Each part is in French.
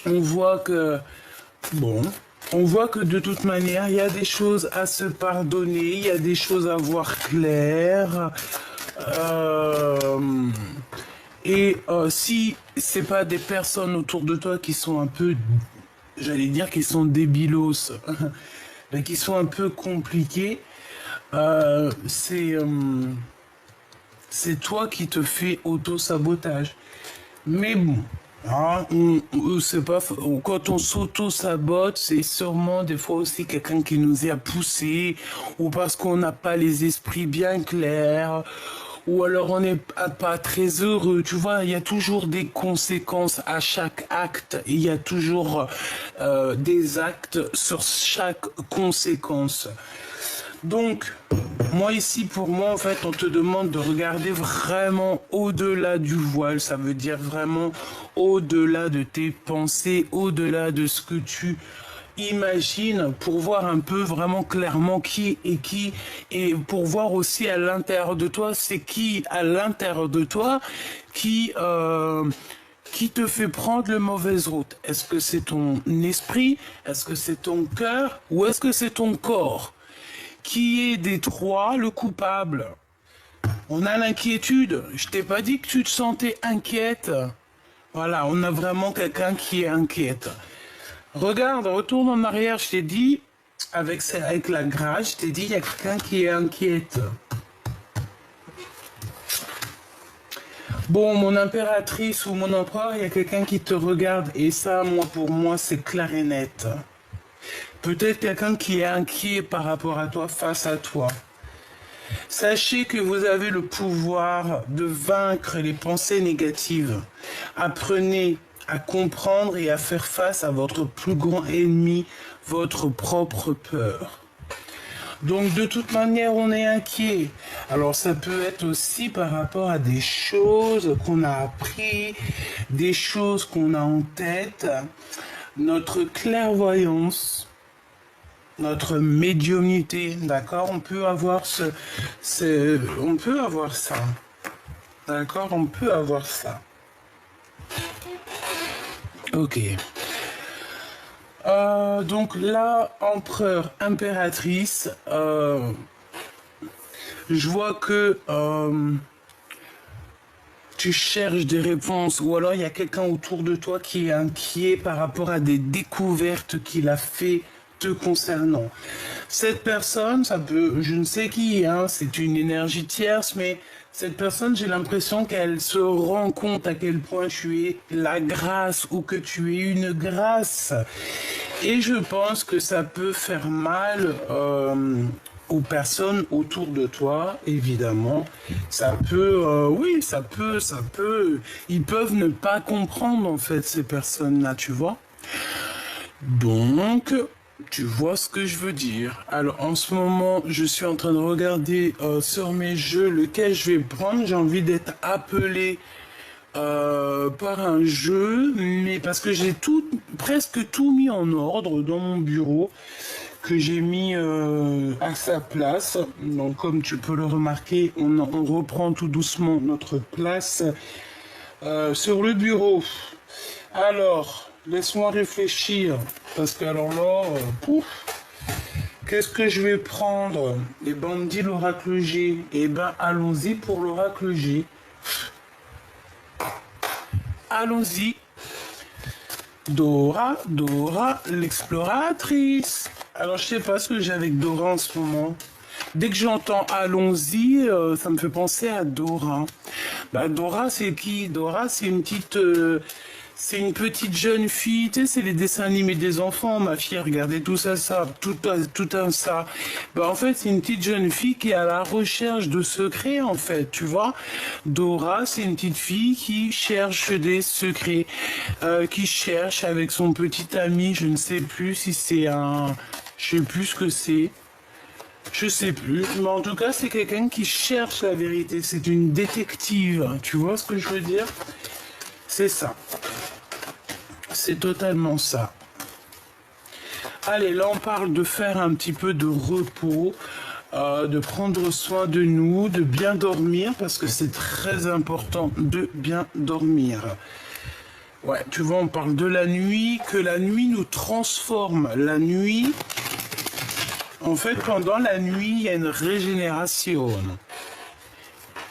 on voit que, bon, on voit que de toute manière, il y a des choses à se pardonner, il y a des choses à voir claires. Si c'est pas des personnes autour de toi qui sont un peu, j'allais dire, qui sont débilos, mais qui sont un peu compliquées, euh, c'est euh, c'est toi qui te fais auto-sabotage. Mais bon, hein, c'est pas, quand on s'auto-sabote, c'est sûrement des fois aussi quelqu'un qui nous a poussé, ou parce qu'on n'a pas les esprits bien clairs, ou alors on n'est pas très heureux. Tu vois, il y a toujours des conséquences à chaque acte, il y a toujours des actes sur chaque conséquence. Donc, moi ici, pour moi, en fait, on te demande de regarder vraiment au-delà du voile. Ça veut dire vraiment au-delà de tes pensées, au-delà de ce que tu imagines, pour voir un peu vraiment clairement qui est qui, et pour voir aussi à l'intérieur de toi, c'est qui à l'intérieur de toi qui te fait prendre la mauvaise route. Est-ce que c'est ton esprit? Est-ce que c'est ton cœur? Ou est-ce que c'est ton corps? Qui est des trois le coupable? On a l'inquiétude. Je t'ai pas dit que tu te sentais inquiète. Voilà, on a vraiment quelqu'un qui est inquiète. Regarde, retourne en arrière, je t'ai dit, avec la grâce, je t'ai dit, il y a quelqu'un qui est inquiète. Bon, mon impératrice ou mon empereur, il y a quelqu'un qui te regarde. Et ça, moi, pour moi, c'est clair et net. Peut-être quelqu'un qui est inquiet par rapport à toi, face à toi. Sachez que vous avez le pouvoir de vaincre les pensées négatives. Apprenez à comprendre et à faire face à votre plus grand ennemi, votre propre peur. Donc de toute manière, on est inquiet. Alors ça peut être aussi par rapport à des choses qu'on a appris, des choses qu'on a en tête, notre clairvoyance, notre médiumnité, d'accord? On peut avoir on peut avoir ça, d'accord? On peut avoir ça. Ok. Donc là, empereur, impératrice, je vois que tu cherches des réponses, ou alors il y a quelqu'un autour de toi qui est inquiet par rapport à des découvertes qu'il a fait te concernant. Cette personne, ça peut, je ne sais qui, hein, c'est une énergie tierce, mais cette personne, j'ai l'impression qu'elle se rend compte à quel point tu es la grâce ou que tu es une grâce. Et je pense que ça peut faire mal aux personnes autour de toi, évidemment. Ça peut, oui, ça peut. Ils peuvent ne pas comprendre, en fait, ces personnes-là, tu vois. Donc, tu vois ce que je veux dire. Alors, en ce moment, je suis en train de regarder sur mes jeux lequel je vais prendre. J'ai envie d'être appelé par un jeu, mais parce que j'ai presque tout mis en ordre dans mon bureau, que j'ai mis à sa place. Donc, comme tu peux le remarquer, on reprend tout doucement notre place sur le bureau. Alors, laisse-moi réfléchir, parce que alors là, pouf, qu'est-ce que je vais prendre? Les bandits, l'oracle G. Eh ben, allons-y pour l'oracle G. Allons-y. Dora, l'exploratrice. Alors, je sais pas ce que j'ai avec Dora en ce moment. Dès que j'entends allons-y, ça me fait penser à Dora. Bah, Dora, c'est qui? Dora, c'est une petite jeune fille, tu sais, c'est les dessins animés des enfants, ma fille, regardez tout ça, tout un ça. Bah, en fait, c'est une petite jeune fille qui est à la recherche de secrets, en fait, tu vois. Dora, c'est une petite fille qui cherche des secrets, qui cherche avec son petit ami, je ne sais plus si c'est je sais plus ce que c'est. Je sais plus, mais en tout cas, c'est quelqu'un qui cherche la vérité. C'est une détective. Tu vois ce que je veux dire? C'est ça. C'est totalement ça. Allez, là, on parle de faire un petit peu de repos, de prendre soin de nous, de bien dormir, parce que c'est très important de bien dormir. Ouais, tu vois, on parle de la nuit, que la nuit nous transforme. La nuit, en fait, pendant la nuit, il y a une régénération.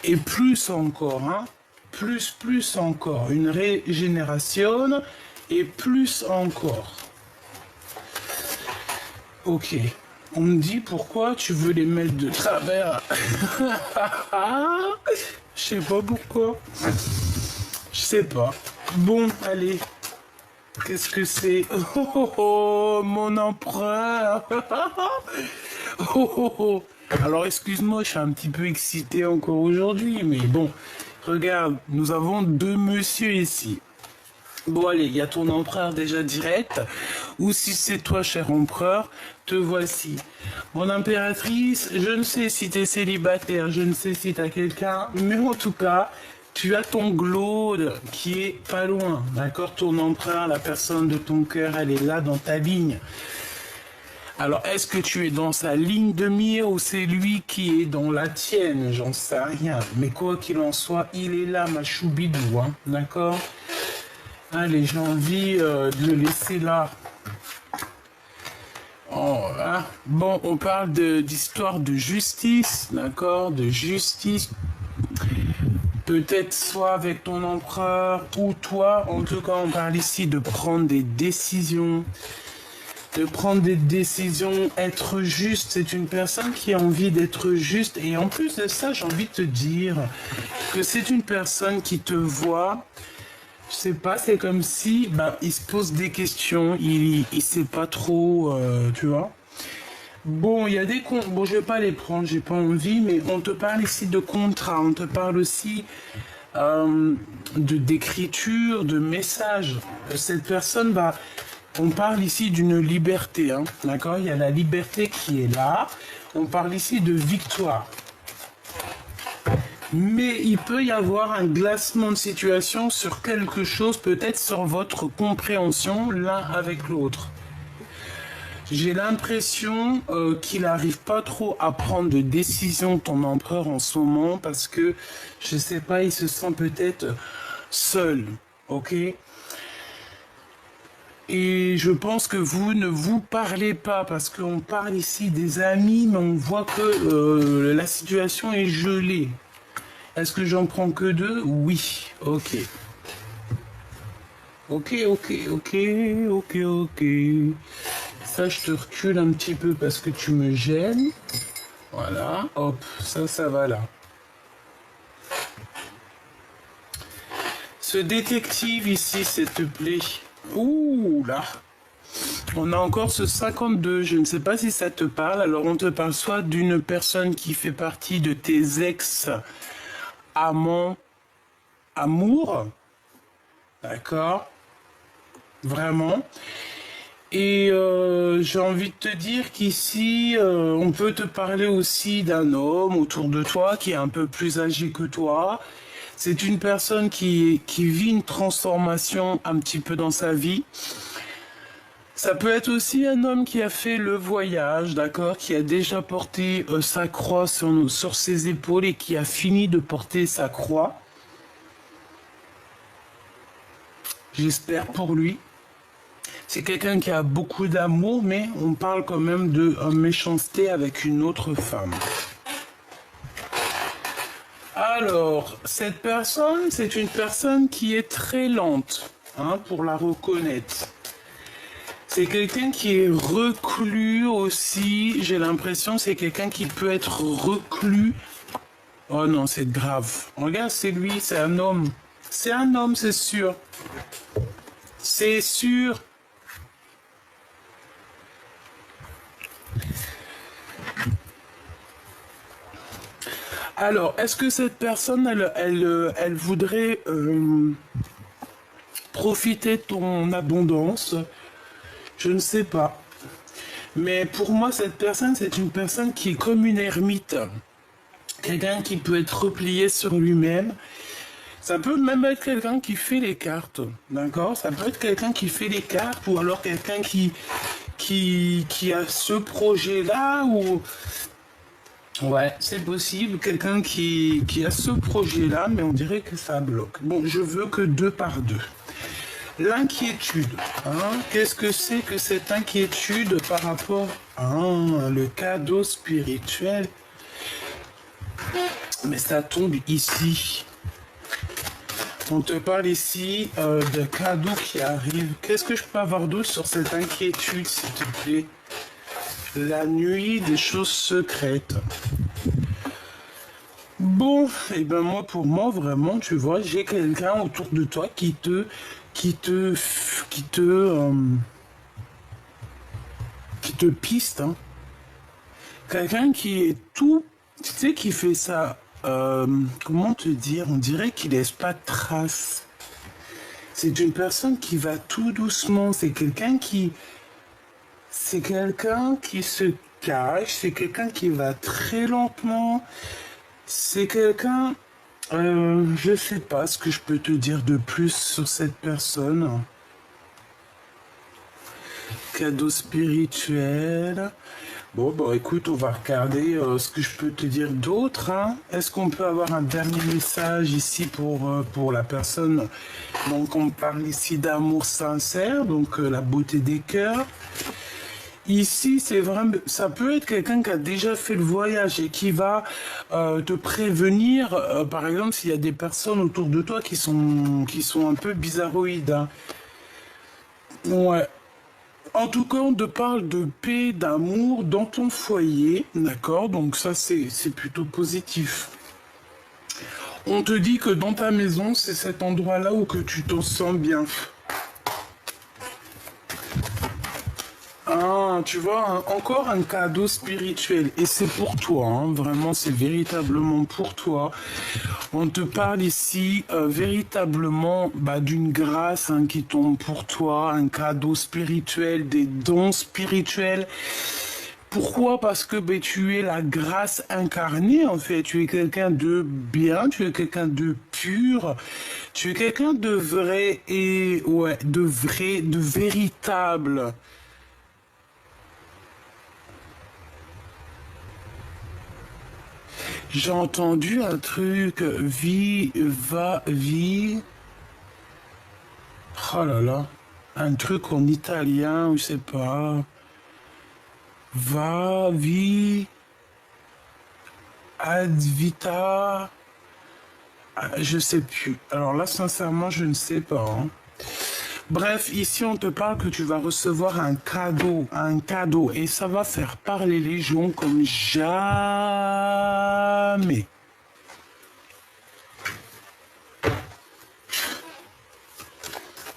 Et plus encore, hein, plus encore. Une régénération et plus encore. Ok. On me dit pourquoi tu veux les mettre de travers. Je sais pas pourquoi. Je sais pas. Bon, allez. Qu'est-ce que c'est? Oh, oh, oh, mon empereur. Oh, oh, oh. Alors, excuse-moi, je suis un petit peu excité encore aujourd'hui, mais bon, regarde, nous avons deux messieurs ici. Bon, allez, il y a ton empereur déjà direct, ou si c'est toi, cher empereur, te voici. Mon impératrice, je ne sais si t'es célibataire, je ne sais si t'as quelqu'un, mais en tout cas, tu as ton Glaude qui est pas loin, d'accord? Ton empereur, la personne de ton cœur, elle est là dans ta ligne. Alors, est-ce que tu es dans sa ligne de mire ou c'est lui qui est dans la tienne? J'en sais rien. Mais quoi qu'il en soit, il est là, ma choubidou, hein, d'accord? Allez, j'ai envie de le laisser là. Oh, hein. Bon, on parle d'histoire de justice, d'accord? De justice. Peut-être soit avec ton empereur ou toi. En tout cas, on parle ici de prendre des décisions. De prendre des décisions, être juste. C'est une personne qui a envie d'être juste. Et en plus de ça, j'ai envie de te dire que c'est une personne qui te voit. Je sais pas, c'est comme si il se pose des questions, il sait pas trop, tu vois. Bon, il y a des comptes, bon, je vais pas les prendre, j'ai pas envie, mais on te parle ici de contrat, on te parle aussi d'écriture, de message. Cette personne, on parle ici d'une liberté, hein, d'accord? Il y a la liberté qui est là. On parle ici de victoire. Mais il peut y avoir un glacement de situation sur quelque chose, peut-être sur votre compréhension l'un avec l'autre. J'ai l'impression qu'il n'arrive pas trop à prendre de décision, ton empereur, en ce moment, parce que, je sais pas, il se sent peut-être seul, ok? Et je pense que vous ne vous parlez pas, parce qu'on parle ici des amis, mais on voit que la situation est gelée. Est-ce que j'en prends que deux? Oui. Ok. Ok. Ça, je te recule un petit peu parce que tu me gênes. Voilà. Hop. Ça va là. Ce détective ici, s'il te plaît. Ouh là. On a encore ce 52. Je ne sais pas si ça te parle. Alors, on te parle soit d'une personne qui fait partie de tes ex-amants, amour. D'accord? Vraiment. Et j'ai envie de te dire qu'ici, on peut te parler aussi d'un homme autour de toi qui est un peu plus âgé que toi. C'est une personne qui vit une transformation un petit peu dans sa vie. Ça peut être aussi un homme qui a fait le voyage, d'accord, qui a déjà porté sa croix sur ses épaules et qui a fini de porter sa croix. J'espère pour lui. C'est quelqu'un qui a beaucoup d'amour, mais on parle quand même de méchanceté avec une autre femme. Alors, cette personne, c'est une personne qui est très lente, hein, pour la reconnaître. C'est quelqu'un qui est reclus aussi, j'ai l'impression, c'est quelqu'un qui peut être reclus. Oh non, c'est grave. Regarde, c'est lui, c'est un homme. C'est un homme, c'est sûr. C'est sûr. Alors, est-ce que cette personne, elle voudrait profiter de ton abondance? Je ne sais pas. Mais pour moi, cette personne, c'est une personne qui est comme une ermite. Quelqu'un qui peut être replié sur lui-même. Ça peut même être quelqu'un qui fait les cartes, d'accord? Ça peut être quelqu'un qui fait les cartes ou alors quelqu'un qui a ce projet-là ou... Ouais, c'est possible, quelqu'un qui a ce projet-là, mais on dirait que ça bloque. Bon, je veux que 2 par 2. L'inquiétude. Hein? Qu'est-ce que c'est que cette inquiétude par rapport à le cadeau spirituel? Mais ça tombe ici. On te parle ici de cadeaux qui arrivent. Qu'est-ce que je peux avoir d'autre sur cette inquiétude, s'il te plaît? La nuit des choses secrètes. Bon, et ben moi, pour moi, vraiment, tu vois, j'ai quelqu'un autour de toi qui te piste, hein. Quelqu'un qui est tout, tu sais, qui fait ça, comment te dire, on dirait qu'il laisse pas de traces. C'est une personne qui va tout doucement, c'est quelqu'un qui se cache, c'est quelqu'un qui va très lentement, c'est quelqu'un, je sais pas ce que je peux te dire de plus sur cette personne. Cadeau spirituel. Bon, bah écoute, on va regarder ce que je peux te dire d'autre. Hein. Est-ce qu'on peut avoir un dernier message ici pour la personne? Donc, on parle ici d'amour sincère, donc la beauté des cœurs. Ici, c'est vraiment, ça peut être quelqu'un qui a déjà fait le voyage et qui va te prévenir, par exemple, s'il y a des personnes autour de toi qui sont un peu bizarroïdes. Hein. Ouais. En tout cas, on te parle de paix, d'amour dans ton foyer, d'accord? Donc ça, c'est plutôt positif. On te dit que dans ta maison, c'est cet endroit-là où que tu te sens bien. Ah, tu vois, encore un cadeau spirituel. Et c'est pour toi, hein, vraiment, c'est véritablement pour toi. On te parle ici véritablement d'une grâce qui tombe pour toi, un cadeau spirituel, des dons spirituels. Pourquoi? Parce que tu es la grâce incarnée, en fait. Tu es quelqu'un de bien, tu es quelqu'un de pur, tu es quelqu'un de vrai et, ouais, de vrai, de véritable. J'ai entendu un truc, vie, va, vie. Oh là là, un truc en italien, je sais pas. Va, vie, ad vita. Je sais plus. Alors là, sincèrement, je ne sais pas. Hein. Bref, ici, on te parle que tu vas recevoir un cadeau. Et ça va faire parler les gens comme jamais.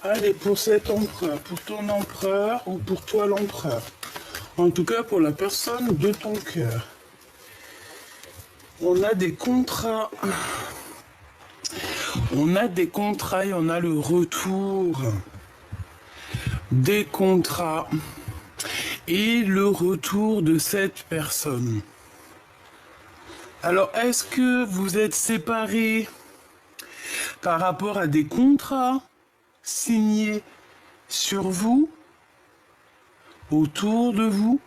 Allez, pour cet empereur, pour ton empereur ou pour toi l'empereur. En tout cas, pour la personne de ton cœur. On a des contrats. On a des contrats et on a le retour des contrats et le retour de cette personne. Alors, est-ce que vous êtes séparés par rapport à des contrats signés sur vous, autour de vous?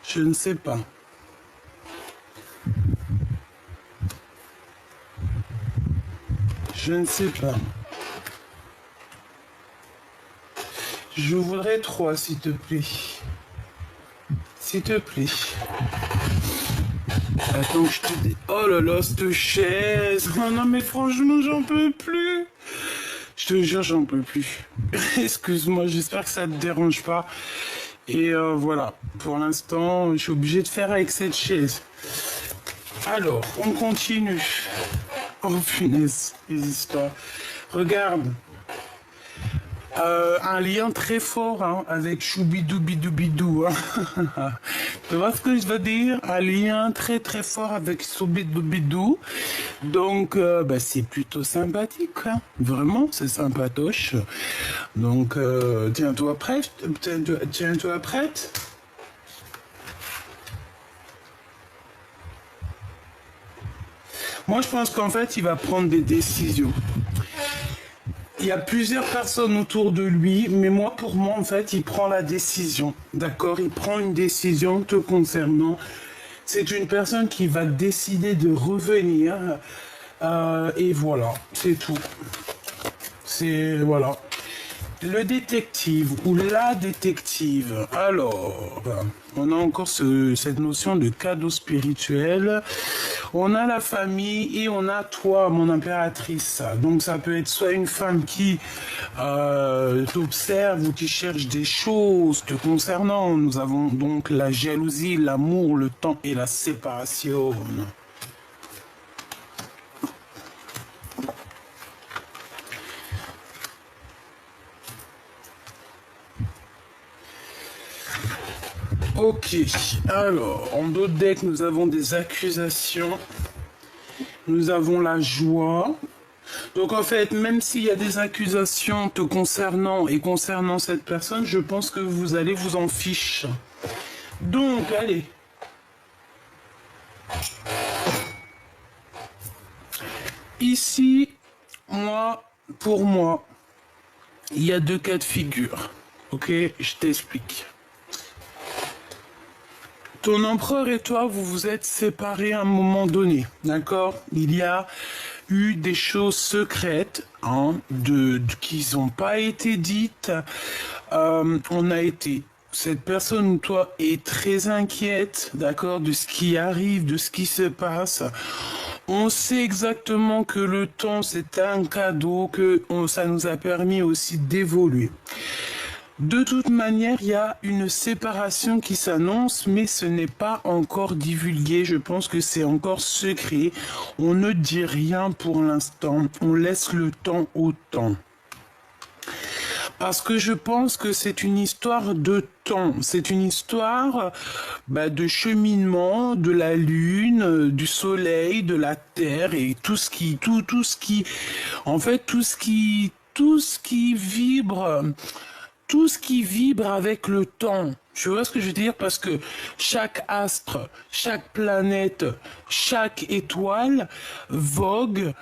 Je ne sais pas. Je ne sais pas. Je voudrais 3, s'il te plaît. S'il te plaît. Attends, je te dis... Oh là là, cette chaise. Oh non, mais franchement, j'en peux plus. Je te jure, j'en peux plus. Excuse-moi, j'espère que ça te dérange pas. Et voilà, pour l'instant, je suis obligé de faire avec cette chaise. Alors, on continue. Oh punaise, les histoires. Regarde. Un lien très fort avec Choubidoubidou. Hein. Tu vois ce que je veux dire? Un lien très très fort avec Choubidoubidou. Donc, c'est plutôt sympathique. Hein. Vraiment, c'est sympatoche. Donc, tiens-toi prête. Tiens-toi prête. Moi, je pense qu'en fait, il va prendre des décisions. Il y a plusieurs personnes autour de lui, mais pour moi, en fait, il prend la décision. D'accord? Il prend une décision te concernant. C'est une personne qui va décider de revenir. Et voilà, c'est tout. c'est... Voilà. Le détective ou la détective. Alors, on a encore cette notion de cadeau spirituel. On a la famille et on a toi, mon impératrice. Donc ça peut être soit une femme qui t'observe ou qui cherche des choses te concernant. Nous avons donc la jalousie, l'amour, le temps et la séparation. Ok, alors, en d'autres decks, nous avons des accusations, nous avons la joie. Donc en fait, même s'il y a des accusations te concernant et concernant cette personne, je pense que vous allez vous en ficher. Donc, allez. Ici, pour moi, il y a deux cas de figure. Ok, je t'explique. Ton empereur et toi, vous vous êtes séparés à un moment donné, d'accord? Il y a eu des choses secrètes qui n'ont pas été dites. Cette personne ou toi est très inquiète, d'accord, de ce qui arrive, de ce qui se passe. On sait exactement que le temps, c'est un cadeau, ça nous a permis aussi d'évoluer. De toute manière, il y a une séparation qui s'annonce, mais ce n'est pas encore divulgué. Je pense que c'est encore secret. On ne dit rien pour l'instant. On laisse le temps au temps. Parce que je pense que c'est une histoire de temps. C'est une histoire de cheminement, de la lune, du soleil, de la terre et tout ce qui vibre. Tout ce qui vibre avec le temps. Tu vois ce que je veux dire? Parce que chaque astre, chaque planète, chaque étoile vogue,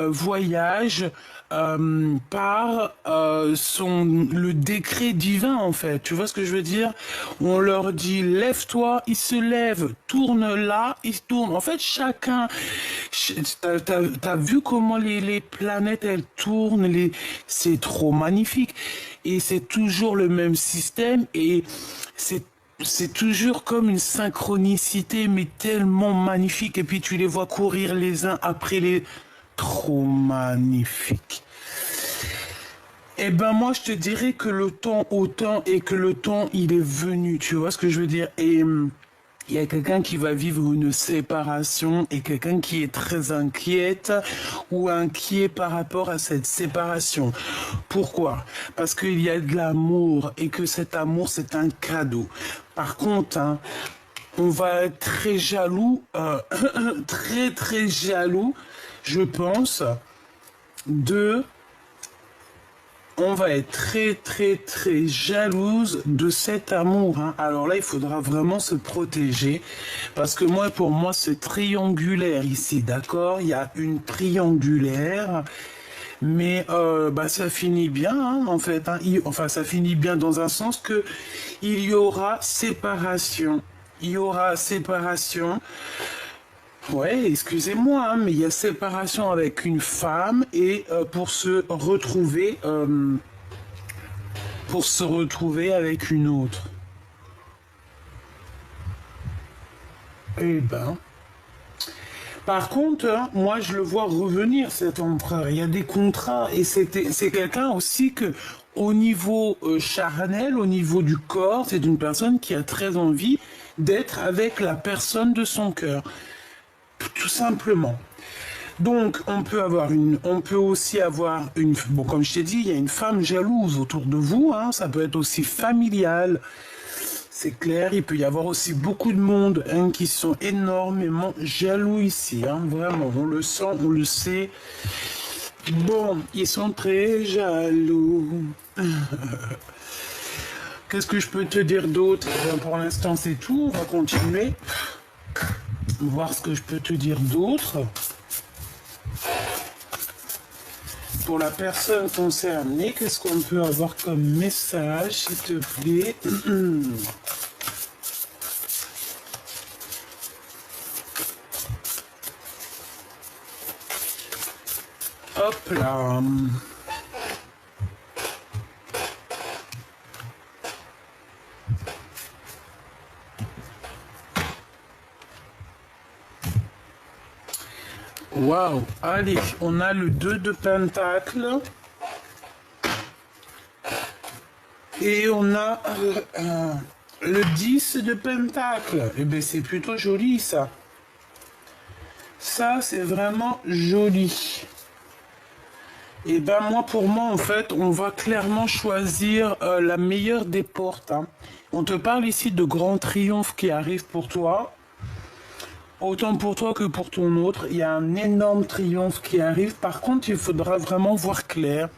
voyage par le décret divin en fait. Tu vois ce que je veux dire? On leur dit lève-toi, ils se lèvent, tourne là, ils tournent. En fait, chacun, t'as vu comment les planètes elles tournent, c'est trop magnifique. Et c'est toujours le même système et c'est toujours comme une synchronicité, mais tellement magnifique. Et puis tu les vois courir les uns après les... Trop magnifique. Eh ben moi, je te dirais que le temps autant et que le temps, il est venu. Tu vois ce que je veux dire? Et... il y a quelqu'un qui va vivre une séparation et quelqu'un qui est très inquiète ou inquiet par rapport à cette séparation. Pourquoi? Parce qu'il y a de l'amour et que cet amour, c'est un cadeau. Par contre, on va être très jaloux, très jaloux, je pense, on va être très jalouse de cet amour. Alors là, il faudra vraiment se protéger parce que pour moi, c'est triangulaire ici, d'accord? Il y a une triangulaire, mais ça finit bien, en fait. Ça finit bien dans un sens que il y aura séparation. Il y aura séparation. Ouais, excusez-moi, mais il y a séparation avec une femme et pour se retrouver avec une autre. Eh ben. Par contre, moi je le vois revenir cet empereur. Il y a des contrats et c'est quelqu'un aussi que au niveau charnel, au niveau du corps, c'est une personne qui a très envie d'être avec la personne de son cœur. Tout simplement. Donc, on peut aussi avoir comme je t'ai dit, il y a une femme jalouse autour de vous, ça peut être aussi familial. C'est clair, il peut y avoir aussi beaucoup de monde qui sont énormément jaloux ici, vraiment, on le sent, on le sait. Bon, ils sont très jaloux. Qu'est-ce que je peux te dire d'autre? Pour l'instant, c'est tout, on va continuer. Voir ce que je peux te dire d'autre. Pour la personne concernée, qu'est-ce qu'on peut avoir comme message, s'il te plaît? Hop là. Waouh. Allez, on a le 2 de pentacle. Et on a le 10 de pentacle. Eh bien, c'est plutôt joli, ça. Ça, c'est vraiment joli. Et ben moi, pour moi, en fait, on va clairement choisir la meilleure des portes. Hein. On te parle ici de grands triomphes qui arrivent pour toi. Autant pour toi que pour ton autre. Il y a un énorme triomphe qui arrive. Par contre, il faudra vraiment voir clair.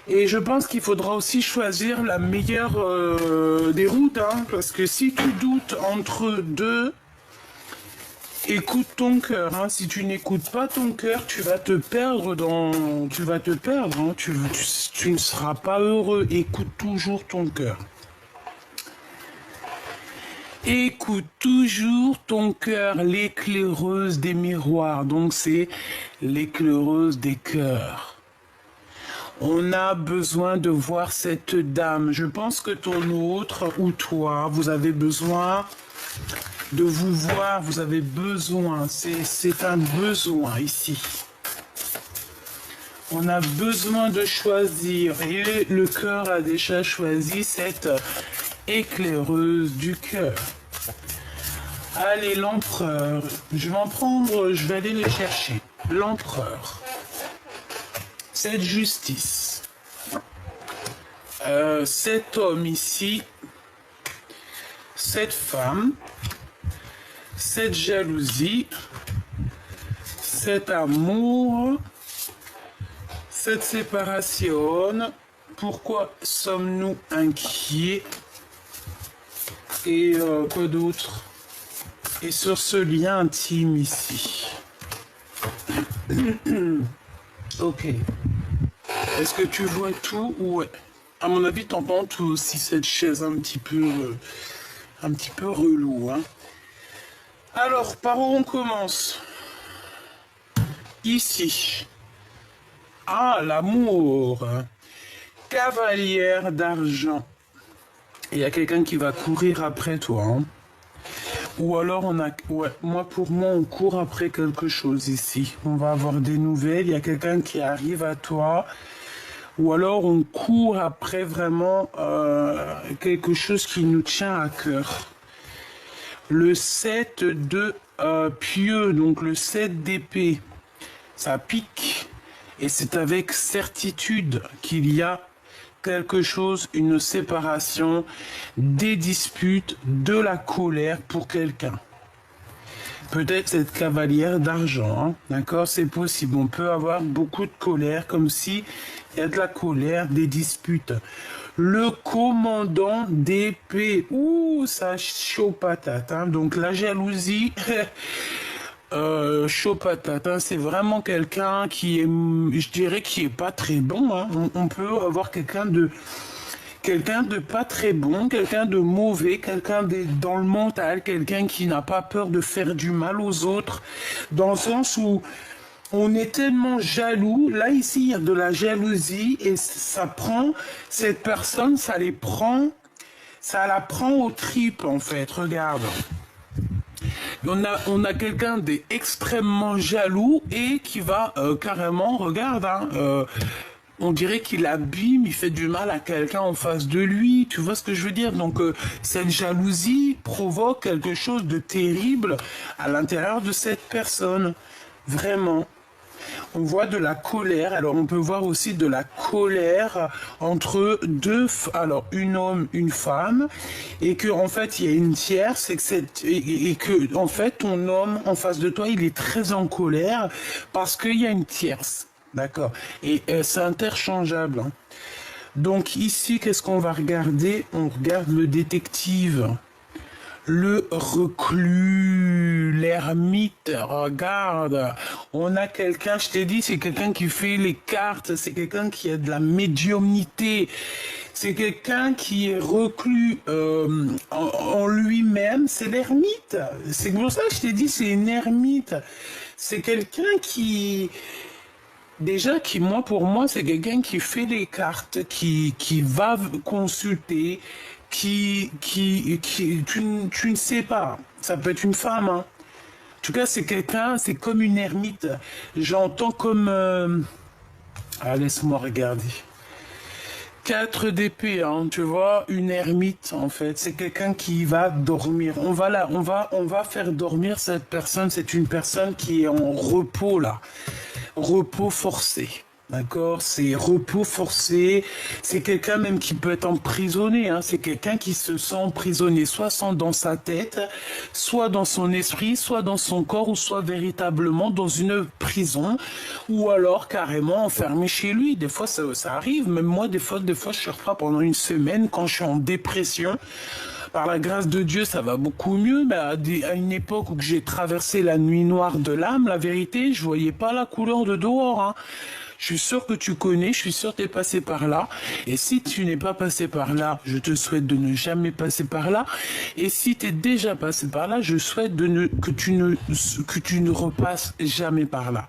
Et je pense qu'il faudra aussi choisir la meilleure des routes. Hein, parce que si tu doutes entre deux... Écoute ton cœur, hein. Si tu n'écoutes pas ton cœur, tu vas te perdre dans... Tu vas te perdre, hein. Tu ne seras pas heureux. Écoute toujours ton cœur. Écoute toujours ton cœur, l'éclaireuse des miroirs. Donc c'est l'éclaireuse des cœurs. On a besoin de voir cette dame. Je pense que ton autre ou toi, vous avez besoin... de vous voir, vous avez besoin, c'est un besoin ici. On a besoin de choisir et le cœur a déjà choisi cette éclaireuse du cœur. Allez, l'empereur, je vais en prendre, je vais aller le chercher. L'empereur, cette justice, cet homme ici, cette femme, cette jalousie, cet amour, cette séparation. Pourquoi sommes-nous inquiets? Et quoi d'autre? Et sur ce lien intime ici. Ok. Est-ce que tu vois tout? Ouais. À mon avis, t'entends tout aussi cette chaise un petit peu relou, hein. Alors, par où on commence? Ici. Ah, l'amour. Cavalière d'argent. Il y a quelqu'un qui va courir après toi. Hein. Ou alors on a... Ouais, pour moi, on court après quelque chose ici. On va avoir des nouvelles. Il y a quelqu'un qui arrive à toi. Ou alors on court après vraiment quelque chose qui nous tient à cœur. Le 7 de pieux, donc le 7 d'épée, ça pique. Et c'est avec certitude qu'il y a quelque chose, une séparation, des disputes, de la colère pour quelqu'un. Peut-être cette cavalière d'argent, hein, d'accord, c'est possible. On peut avoir beaucoup de colère, comme si il y a de la colère, des disputes. Le commandant d'épée, ouh, ça chaud patate. Hein. Donc la jalousie, chaud patate. Hein. C'est vraiment quelqu'un qui est, je dirais, qui est pas très bon. Hein. On peut avoir quelqu'un de pas très bon, quelqu'un de mauvais, quelqu'un dans le mental, quelqu'un qui n'a pas peur de faire du mal aux autres, dans le sens où on est tellement jaloux. Là, ici, il y a de la jalousie et ça prend cette personne, ça la prend aux tripes, en fait. Regarde. On a quelqu'un d'extrêmement jaloux et qui va carrément, regarde, hein, on dirait qu'il abîme, il fait du mal à quelqu'un en face de lui, tu vois ce que je veux dire? Donc cette jalousie provoque quelque chose de terrible à l'intérieur de cette personne, vraiment. On voit de la colère, alors on peut voir aussi de la colère entre deux, alors une homme, une femme, et que en fait il y a une tierce, et que en fait ton homme en face de toi il est très en colère parce qu'il y a une tierce, d'accord, et c'est interchangeable. Hein. Donc ici qu'est-ce qu'on va regarder? On regarde le détective. Le reclus, l'ermite, regarde, on a quelqu'un, je t'ai dit, c'est quelqu'un qui fait les cartes, c'est quelqu'un qui a de la médiumnité, c'est quelqu'un qui est reclus en lui-même, c'est l'ermite. C'est pour ça que je t'ai dit, c'est une ermite. C'est quelqu'un qui... Déjà, pour moi, c'est quelqu'un qui fait les cartes, qui va consulter, tu ne sais pas, ça peut être une femme, hein. tout cas, c'est quelqu'un, c'est comme une ermite. J'entends comme... Ah, laisse-moi regarder. 4 d'épée, hein, tu vois, une ermite en fait, c'est quelqu'un qui va dormir. On va faire dormir cette personne. C'est une personne qui est en repos là, repos forcé. D'accord, c'est repos forcé. C'est quelqu'un même qui peut être emprisonné. Hein. C'est quelqu'un qui se sent emprisonné, soit dans sa tête, soit dans son esprit, soit dans son corps, ou soit véritablement dans une prison, ou alors carrément enfermé chez lui. Des fois, ça arrive. Même moi, des fois, je suis repas pendant une semaine quand je suis en dépression. Par la grâce de Dieu, ça va beaucoup mieux, mais à une époque où j'ai traversé la nuit noire de l'âme, la vérité, je voyais pas la couleur de dehors. Hein. Je suis sûr que tu connais, je suis sûr que tu es passé par là. Et si tu n'es pas passé par là, je te souhaite de ne jamais passer par là. Et si tu es déjà passé par là, je souhaite que tu ne repasses jamais par là.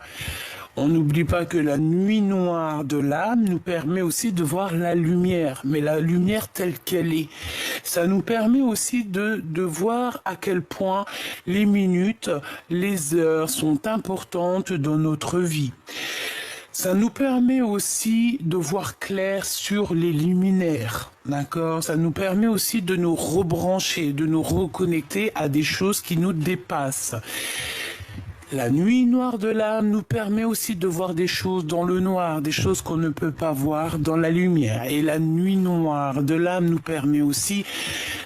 On n'oublie pas que la nuit noire de l'âme nous permet aussi de voir la lumière, mais la lumière telle qu'elle est. Ça nous permet aussi de voir à quel point les minutes, les heures sont importantes dans notre vie. Ça nous permet aussi de voir clair sur les luminaires, d'accord? Ça nous permet aussi de nous rebrancher, de nous reconnecter à des choses qui nous dépassent. La nuit noire de l'âme nous permet aussi de voir des choses dans le noir, des choses qu'on ne peut pas voir dans la lumière. Et la nuit noire de l'âme nous permet aussi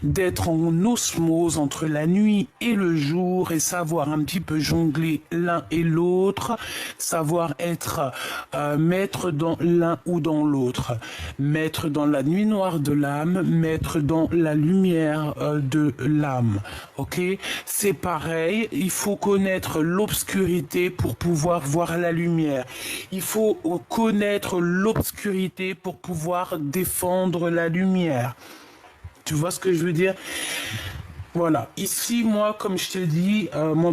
d'être en osmose entre la nuit et le jour et savoir un petit peu jongler l'un et l'autre, savoir être maître dans l'un ou dans l'autre, maître dans la nuit noire de l'âme, maître dans la lumière de l'âme. Ok, c'est pareil, il faut connaître l'obscurité pour pouvoir voir la lumière. Il faut connaître l'obscurité pour pouvoir défendre la lumière. Tu vois ce que je veux dire? Voilà. Ici, moi, comme je te dis,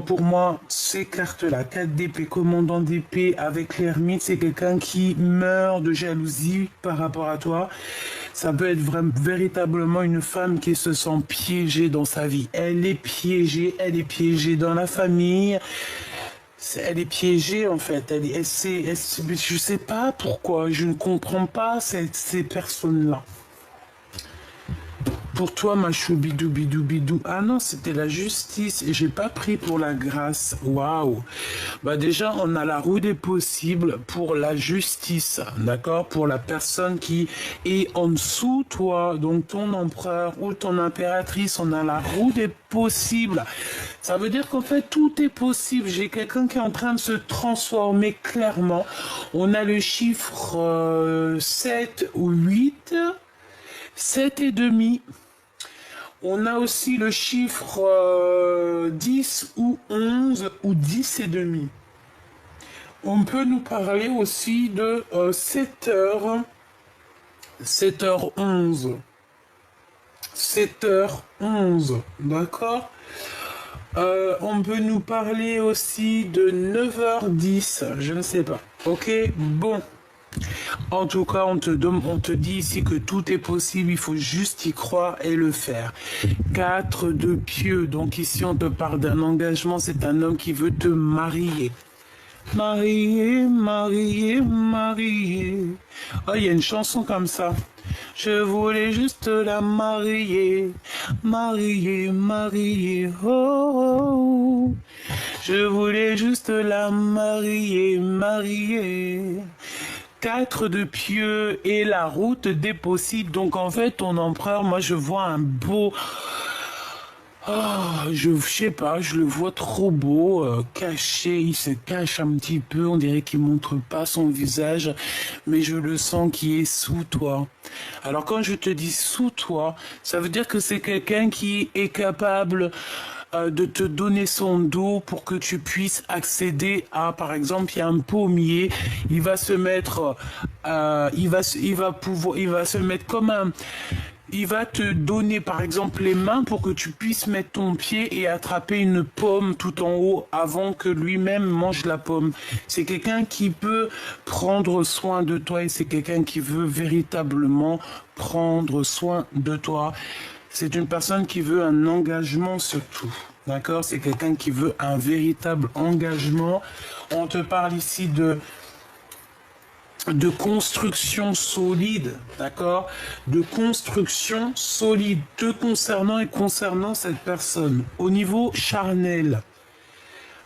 pour moi, ces cartes-là, 4 d'épée, commandant d'épée avec l'ermite, c'est quelqu'un qui meurt de jalousie par rapport à toi. Ça peut être véritablement une femme qui se sent piégée dans sa vie. Elle est piégée dans la famille. Elle est piégée en fait. Je sais pas pourquoi. Je ne comprends pas ces personnes-là. Pour toi, ma choubidou bidou bidou. Ah non, c'était la justice et j'ai pas pris pour la grâce. Waouh. Bah déjà, on a la roue des possibles pour la justice, d'accord? Pour la personne qui est en dessous toi, donc ton empereur ou ton impératrice, on a la roue des possibles. Ça veut dire qu'en fait, tout est possible. J'ai quelqu'un qui est en train de se transformer clairement. On a le chiffre 7 ou 8. 7 et demi. On a aussi le chiffre 10 ou 11 ou 10 et demi. On peut nous parler aussi de 7h, 7h11. 7h11, d'accord? On peut nous parler aussi de 9h10, je ne sais pas. Ok, bon. En tout cas, on te dit ici que tout est possible, il faut juste y croire et le faire. 4 de pieux, donc ici on te parle d'un engagement, c'est un homme qui veut te marier. Marier, marier, marier. Oh, il y a une chanson comme ça. Je voulais juste la marier, marier, marier, oh, oh. Je voulais juste la marier, marier. 4 de pieux et la route des possibles. Donc en fait, ton empereur, moi je vois un beau... Oh, je sais pas, je le vois trop beau, caché, il se cache un petit peu, on dirait qu'il montre pas son visage, mais je le sens qui est sous toi. Alors quand je te dis sous toi, ça veut dire que c'est quelqu'un qui est capable de te donner son dos pour que tu puisses accéder à, par exemple, il y a un pommier, il va se mettre, il va se mettre comme un... Il va te donner par exemple les mains pour que tu puisses mettre ton pied et attraper une pomme tout en haut avant que lui-même mange la pomme. C'est quelqu'un qui peut prendre soin de toi et c'est quelqu'un qui veut véritablement prendre soin de toi. C'est une personne qui veut un engagement surtout. D'accord? C'est quelqu'un qui veut un véritable engagement. On te parle ici de construction solide, d'accord? De construction solide te concernant et concernant cette personne. Au niveau charnel,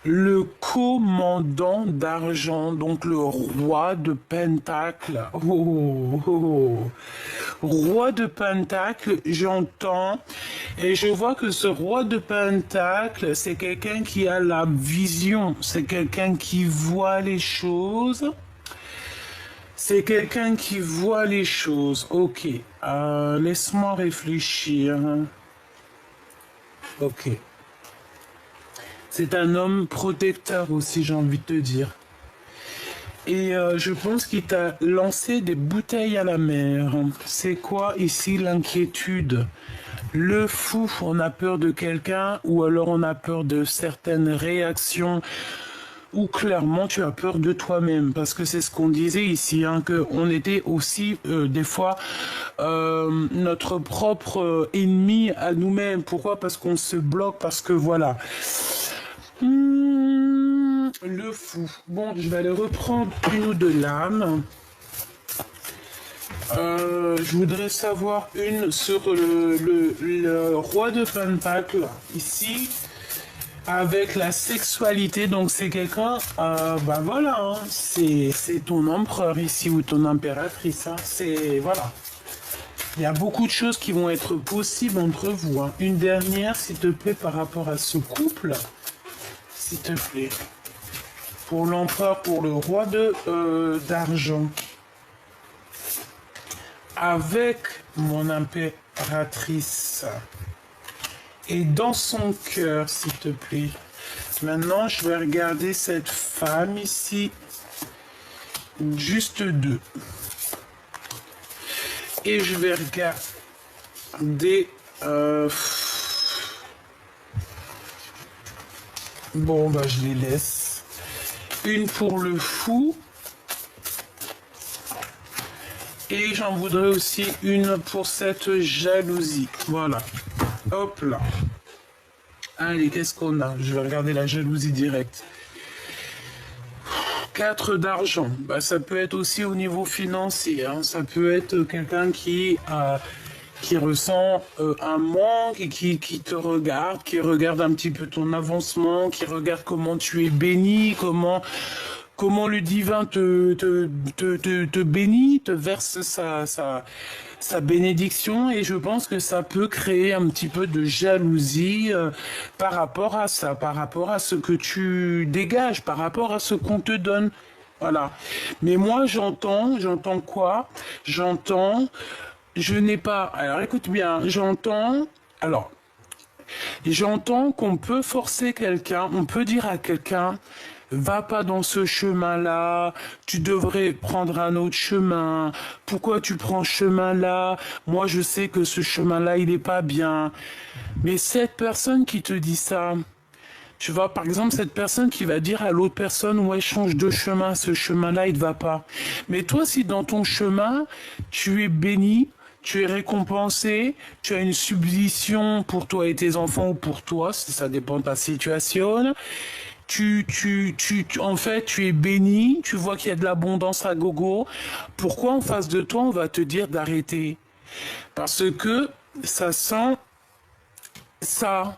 le commandant d'argent, donc le roi de pentacle. Oh, oh, oh. Roi de pentacle, j'entends, et je vois que ce roi de pentacle, c'est quelqu'un qui a la vision, c'est quelqu'un qui voit les choses. C'est quelqu'un qui voit les choses. Ok. Laisse-moi réfléchir. Ok. C'est un homme protecteur aussi, j'ai envie de te dire. Et je pense qu'il t'a lancé des bouteilles à la mer. C'est quoi ici l'inquiétude? Le fou, on a peur de quelqu'un ou alors on a peur de certaines réactions ou clairement tu as peur de toi-même, parce que c'est ce qu'on disait ici, hein, qu'on était aussi des fois notre propre ennemi à nous-mêmes. Pourquoi? Parce qu'on se bloque, parce que voilà. Le fou. Bon, je vais aller reprendre une ou deux lames. Je voudrais savoir une sur le roi de Pentacle, ici. Avec la sexualité, donc c'est quelqu'un, bah voilà, hein, c'est ton empereur ici ou ton impératrice, hein, c'est, voilà. Il y a beaucoup de choses qui vont être possibles entre vous. Hein. Une dernière, s'il te plaît, par rapport à ce couple, s'il te plaît. Pour l'empereur, pour le roi d'argent. Avec mon impératrice. Et dans son cœur, s'il te plaît. Maintenant, je vais regarder cette femme ici. Juste deux. Et je vais regarder... Bon, bah je les laisse. Une pour le fou. Et j'en voudrais aussi une pour cette jalousie. Voilà. Hop là. Allez, qu'est-ce qu'on a? Je vais regarder la jalousie directe. 4 d'argent. Bah, ça peut être aussi au niveau financier. Hein. Ça peut être quelqu'un qui ressent un manque et qui te regarde, qui regarde un petit peu ton avancement, qui regarde comment tu es béni, comment le divin te bénit, te verse sa bénédiction, et je pense que ça peut créer un petit peu de jalousie par rapport à ça, par rapport à ce que tu dégages, par rapport à ce qu'on te donne. Voilà. Mais moi, j'entends quoi? Je n'ai pas... Alors, écoute bien, j'entends qu'on peut forcer quelqu'un, on peut dire à quelqu'un, va pas dans ce chemin-là, tu devrais prendre un autre chemin, pourquoi tu prends ce chemin-là? Moi, je sais que ce chemin-là, il est pas bien. Mais cette personne qui te dit ça, tu vois, par exemple, cette personne qui va dire à l'autre personne, ouais, change de chemin, ce chemin-là, il ne va pas. Mais toi, si dans ton chemin, tu es béni, tu es récompensé, tu as une subvention pour toi et tes enfants ou pour toi, ça dépend de ta situation. En fait, tu es béni, tu vois qu'il y a de l'abondance à gogo. Pourquoi en face de toi, on va te dire d'arrêter? Parce que ça sent ça.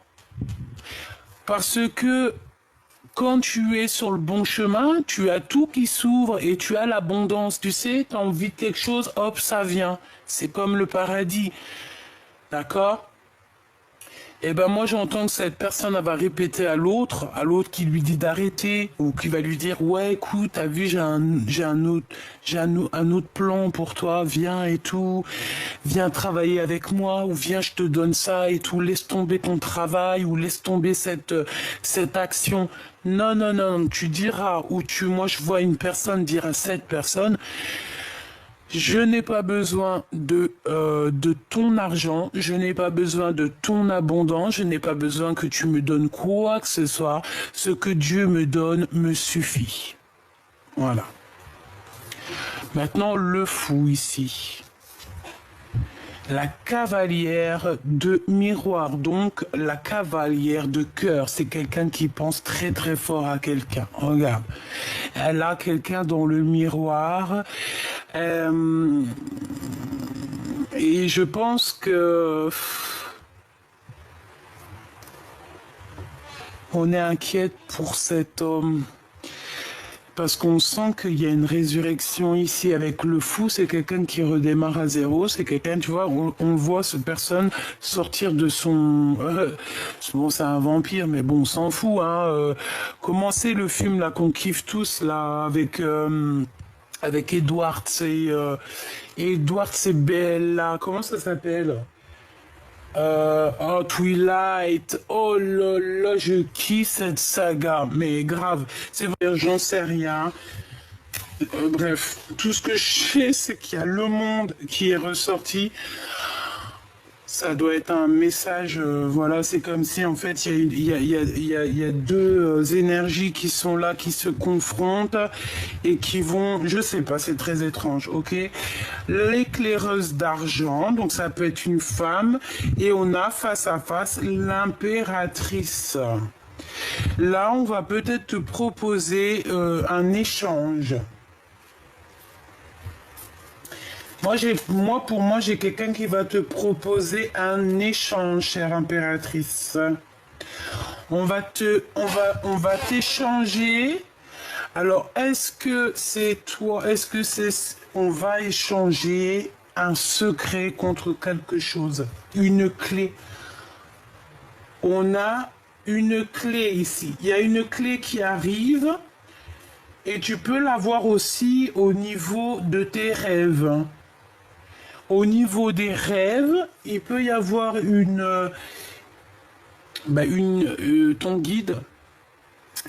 Parce que quand tu es sur le bon chemin, tu as tout qui s'ouvre et tu as l'abondance. Tu sais, tu as envie de quelque chose, hop, ça vient. C'est comme le paradis. D'accord? Et ben moi j'entends que cette personne va répéter à l'autre qui lui dit d'arrêter, ou qui va lui dire ouais écoute, t'as vu, j'ai un autre plan pour toi, viens et tout, viens travailler avec moi, ou viens je te donne ça et tout, laisse tomber ton travail, ou laisse tomber cette action. Non, tu diras, moi je vois une personne dire à cette personne, je n'ai pas besoin de ton argent, je n'ai pas besoin de ton abondance, je n'ai pas besoin que tu me donnes quoi que ce soit. Ce que Dieu me donne me suffit. Voilà. Maintenant, le fou ici. la cavalière de miroir, donc la cavalière de cœur. C'est quelqu'un qui pense très très fort à quelqu'un. Regarde, elle a quelqu'un dans le miroir. Et je pense que on est inquiète pour cet homme. Parce qu'on sent qu'il y a une résurrection ici avec le fou, c'est quelqu'un qui redémarre à zéro, c'est quelqu'un, tu vois, on voit cette personne sortir de son... bon, c'est un vampire, mais bon, on s'en fout, hein. Comment c'est le film, là, qu'on kiffe tous, là, avec Edward, c'est... Edward, c'est Bella, comment ça s'appelle? Oh, Twilight, oh là là, je kiffe cette saga, mais grave, c'est vrai, j'en sais rien. Bref, tout ce que je sais, c'est qu'il y a le monde qui est ressorti. Ça doit être un message, voilà, c'est comme si en fait il y a deux énergies qui sont là, qui se confrontent et qui vont, je sais pas, c'est très étrange, ok. L'éclaireuse d'argent, donc ça peut être une femme, et on a face à face l'impératrice. Là, on va peut-être te proposer un échange. Pour moi, j'ai quelqu'un qui va te proposer un échange, chère impératrice. On va t'échanger. Alors, est-ce que c'est toi, on va échanger un secret contre quelque chose, une clé. On a une clé ici. Il y a une clé qui arrive et tu peux l'avoir aussi au niveau de tes rêves. Au niveau des rêves, il peut y avoir ton guide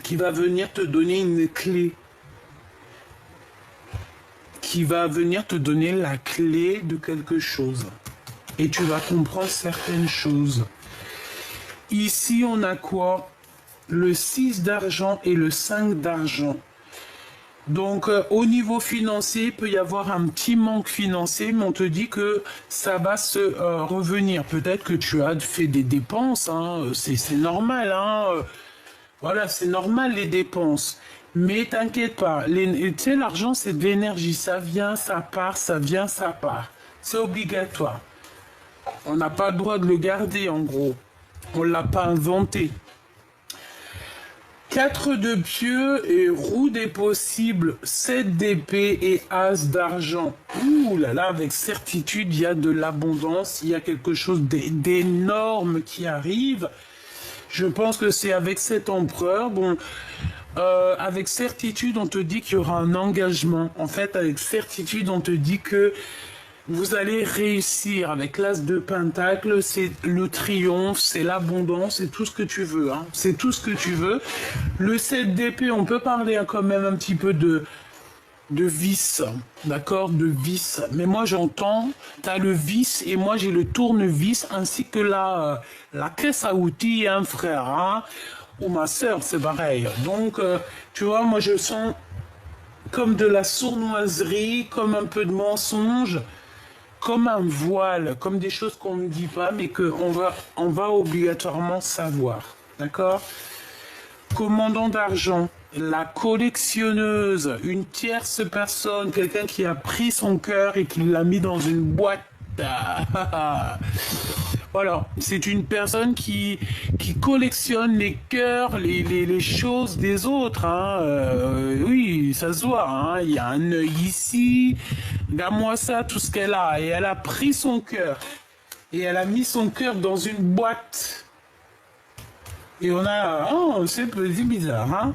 qui va venir te donner une clé. Qui va venir te donner la clé de quelque chose. Et tu vas comprendre certaines choses. Ici, on a quoi? Le 6 d'argent et le 5 d'argent. Donc, au niveau financier, il peut y avoir un petit manque financier, mais on te dit que ça va se revenir. Peut-être que tu as fait des dépenses, hein, c'est normal. Hein, voilà, c'est normal les dépenses. Mais t'inquiète pas, tu sais, l'argent, c'est de l'énergie. Ça vient, ça part, ça vient, ça part. C'est obligatoire. On n'a pas le droit de le garder, en gros. On ne l'a pas inventé. 4 de pieux et roue des possibles, 7 d'épée et as d'argent. Ouh là là, avec certitude, il y a de l'abondance, il y a quelque chose d'énorme qui arrive. Je pense que c'est avec cet empereur. Bon, avec certitude, on te dit qu'il y aura un engagement. En fait, avec certitude, on te dit que vous allez réussir. Avec l'as de pentacle, c'est le triomphe, c'est l'abondance, c'est tout ce que tu veux. Hein. C'est tout ce que tu veux. Le 7 d'épée, on peut parler quand même un petit peu de vice, d'accord, de vice. Mais moi j'entends, tu as le vice et moi j'ai le tournevis ainsi que la caisse à outils, hein, frère, hein, ou ma soeur, c'est pareil. Donc, tu vois, moi je sens comme de la sournoiserie, comme un peu de mensonge, comme un voile, comme des choses qu'on ne dit pas, mais qu'on va obligatoirement savoir, d'accord? Commandant d'argent, la collectionneuse, une tierce personne, quelqu'un qui a pris son cœur et qui l'a mis dans une boîte. Voilà, c'est une personne qui collectionne les cœurs, les choses des autres. Hein. Oui, ça se voit. Hein. Il y a un œil ici. Regarde-moi ça, tout ce qu'elle a. Et elle a pris son cœur. Et elle a mis son cœur dans une boîte. Et on a... Oh, c'est bizarre, hein.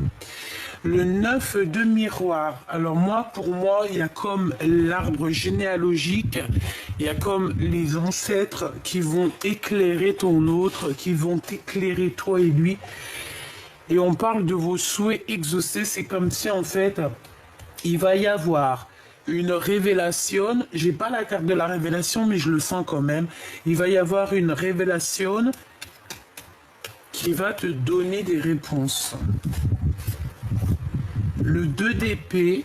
Le 9 de miroir. Alors moi, pour moi, il y a comme l'arbre généalogique, il y a comme les ancêtres qui vont éclairer ton autre, qui vont t'éclairer toi et lui. Et on parle de vos souhaits exaucés. C'est comme si, en fait, il va y avoir une révélation. J'ai pas la carte de la révélation, mais je le sens quand même. Il va y avoir une révélation qui va te donner des réponses. Le 2 d'épée,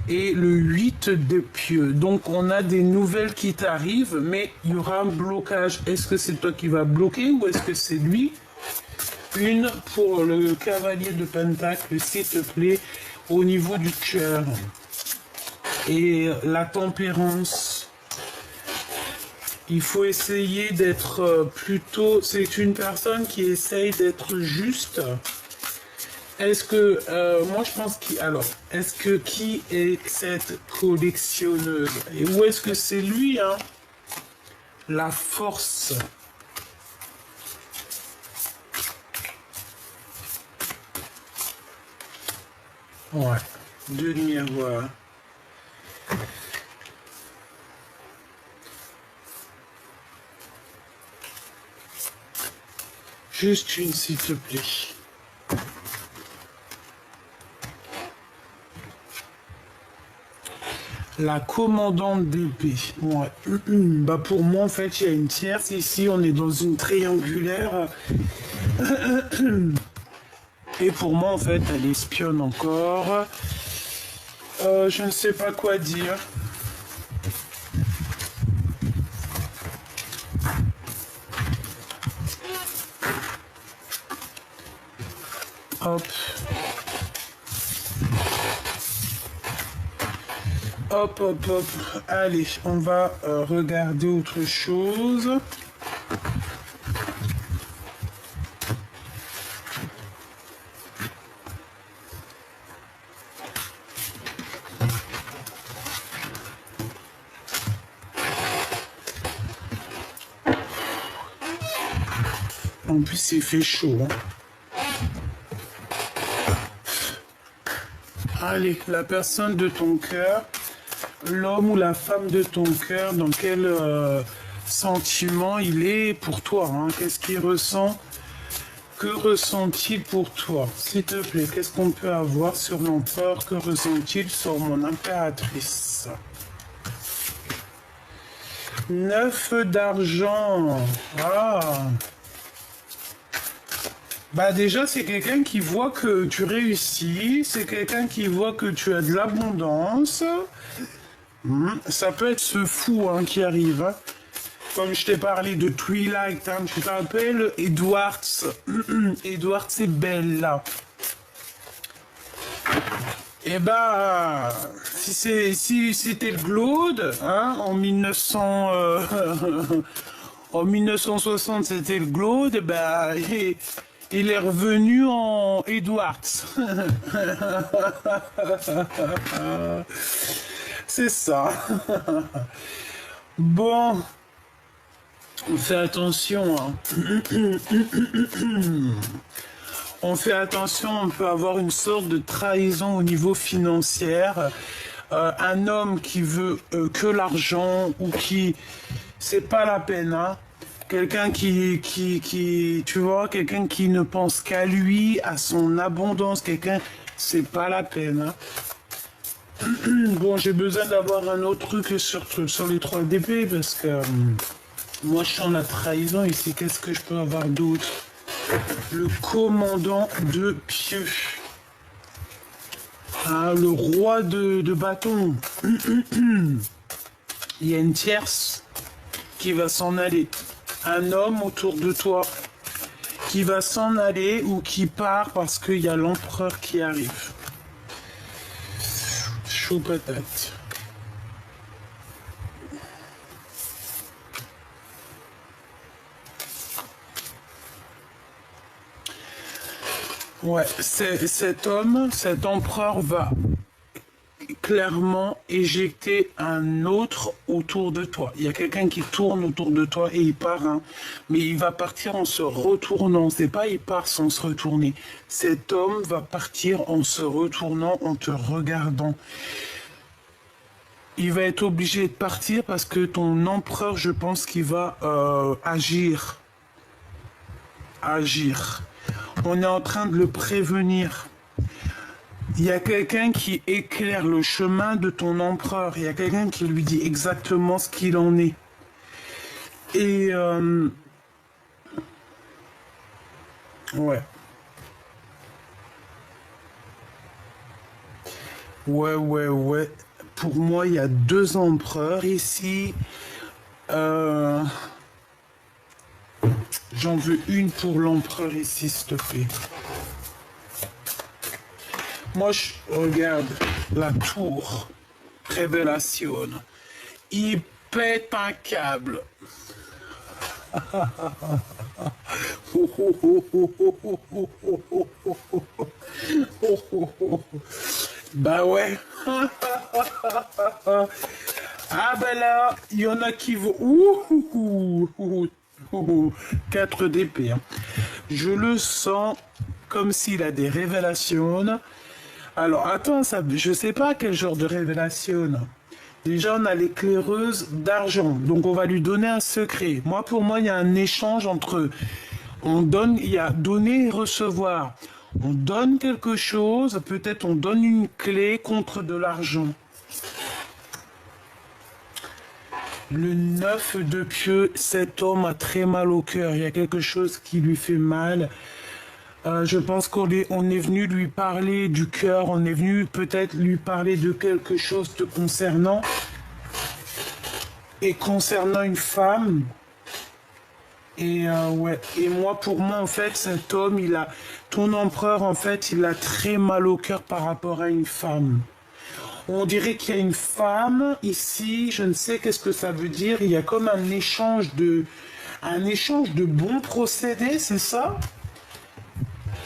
et le 8 de pieux. Donc on a des nouvelles qui t'arrivent, mais il y aura un blocage. Est-ce que c'est toi qui vas bloquer ou est-ce que c'est lui? Une pour le cavalier de pentacle, s'il te plaît, au niveau du cœur. Et la tempérance. Il faut essayer d'être plutôt... C'est une personne qui essaye d'être juste. Est-ce que... moi, je pense qu'il... Alors, est-ce que qui est cette collectionneuse? Et où est-ce que c'est lui, hein? La force. Ouais. Deux miroirs. Juste une, s'il te plaît. La commandante d'épée. Ouais. Bah pour moi, en fait, il y a une tierce. Ici, on est dans une triangulaire. Et pour moi, en fait, elle espionne encore. Je ne sais pas quoi dire. Hop. Hop, hop, hop. Allez, on va regarder autre chose. En plus, il fait chaud. Hein. Allez, la personne de ton cœur, l'homme ou la femme de ton cœur, dans quel sentiment il est pour toi, hein? Qu'est-ce qu'il ressent? Que ressent-il pour toi? S'il te plaît, qu'est-ce qu'on peut avoir sur l'empereur? Que ressent-il sur mon impératrice? 9 d'argent. Ah. Bah déjà, c'est quelqu'un qui voit que tu réussis, c'est quelqu'un qui voit que tu as de l'abondance. Ça peut être ce fou hein, qui arrive. Hein. Comme je t'ai parlé de Twilight, hein, tu te rappelles Edwards. Edwards, c'est belle là. Eh ben, si c'était le Glaude, hein, en 1900, en 1960 c'était le Glaude, ben, il est revenu en Edwards. C'est ça. Bon, on fait attention. Hein. On fait attention, on peut avoir une sorte de trahison au niveau financier. Un homme qui veut que l'argent ou qui... C'est pas la peine, hein. Quelqu'un tu vois, quelqu'un qui ne pense qu'à lui, à son abondance, quelqu'un, c'est pas la peine, hein. Bon, j'ai besoin d'avoir un autre truc sur les 3 DP parce que moi je sens la trahison ici. Qu'est-ce que je peux avoir d'autre? Le commandant de pieux. Ah, le roi de bâton. Il y a une tierce qui va s'en aller. Un homme autour de toi qui va s'en aller ou qui part parce qu'il y a l'empereur qui arrive. Chaud patate. Ouais, cet homme, cet empereur va clairement éjecter un autre autour de toi. Il y a quelqu'un qui tourne autour de toi et il part, hein, mais il va partir en se retournant. C'est pas il part sans se retourner. Cet homme va partir en se retournant, en te regardant. Il va être obligé de partir parce que ton empereur, je pense qu'il va agir. Agir. On est en train de le prévenir. Il y a quelqu'un qui éclaire le chemin de ton empereur. Il y a quelqu'un qui lui dit exactement ce qu'il en est. Et ouais. Ouais, ouais, ouais. Pour moi, il y a deux empereurs ici. Euh, J'en veux une pour l'empereur ici, s'il te plaît. Moi, je regarde la tour Révélation. Il pète un câble. Bah ouais. Ah ben là, il y en a qui vont... 4 d'épée. Hein. Je le sens comme s'il a des révélations. Alors attends, ça, je sais pas quel genre de révélation. Déjà, on a l'éclaireuse d'argent. Donc, on va lui donner un secret. Moi, pour moi, il y a un échange entre... On donne, il y a donner et recevoir. On donne quelque chose, peut-être on donne une clé contre de l'argent. Le 9 de pieux, cet homme a très mal au cœur. Il y a quelque chose qui lui fait mal. Je pense on est venu lui parler du cœur. On est venu peut-être lui parler de quelque chose te concernant. Et concernant une femme. Et ouais. Et moi, pour moi, en fait, cet homme, ton empereur, en fait, il a très mal au cœur par rapport à une femme. On dirait qu'il y a une femme ici, je ne sais qu'est-ce que ça veut dire. Il y a comme un échange de bons procédés, c'est ça?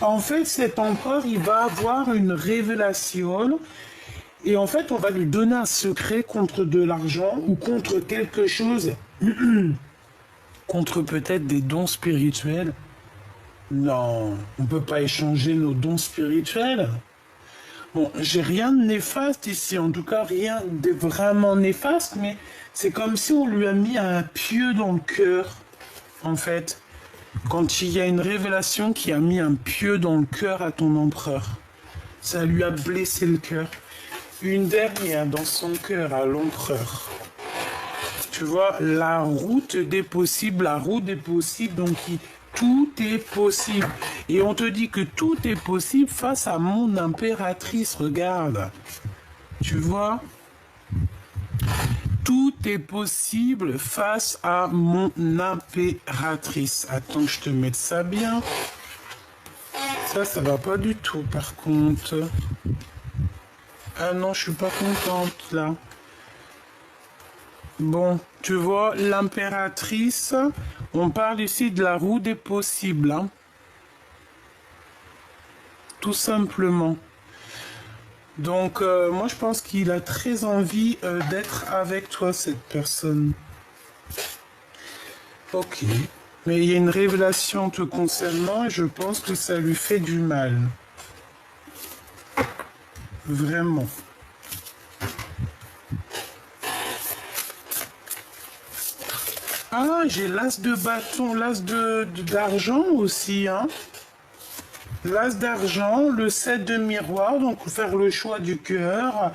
En fait, cet empereur, il va avoir une révélation. Et en fait, on va lui donner un secret contre de l'argent ou contre quelque chose, contre peut-être des dons spirituels. Non, on ne peut pas échanger nos dons spirituels. Bon, j'ai rien de néfaste ici, en tout cas rien de vraiment néfaste, mais c'est comme si on lui a mis un pieu dans le cœur, en fait. Quand il y a une révélation qui a mis un pieu dans le cœur à ton empereur, ça lui a blessé le cœur. Une dernière dans son cœur à l'empereur. Tu vois, la route des possibles, donc tout est possible. Et on te dit que tout est possible face à mon impératrice, regarde. Tu vois? Tout est possible face à mon impératrice. Attends que je te mette ça bien. Ça va pas du tout par contre. Ah non, je suis pas contente là. Bon, tu vois, l'impératrice, on parle ici de la roue des possibles. Hein. Tout simplement. Donc, moi, je pense qu'il a très envie d'être avec toi, cette personne. Ok. Mais il y a une révélation te concernant et je pense que ça lui fait du mal. Vraiment. Ah, j'ai l'as de bâton, l'as d'argent aussi, hein. L'as d'argent, le 7 de miroir, donc faire le choix du cœur.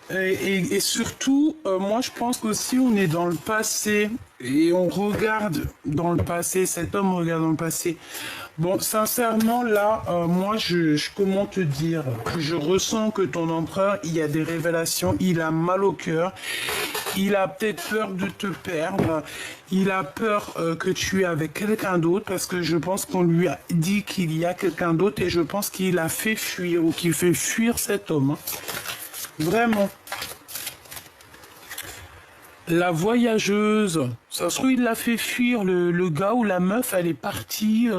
Et surtout, moi je pense qu'aussi on est dans le passé et on regarde dans le passé, cet homme regarde dans le passé. Bon, sincèrement, là, moi comment te dire, je ressens que ton empereur, il y a des révélations, il a mal au cœur, il a peut-être peur de te perdre, il a peur que tu es avec quelqu'un d'autre parce que je pense qu'on lui a dit qu'il y a quelqu'un d'autre et je pense qu'il a fait fuir ou qu'il fait fuir cet homme. Hein. Vraiment. La voyageuse, ça se trouve il l'a fait fuir, le gars ou la meuf, elle est partie,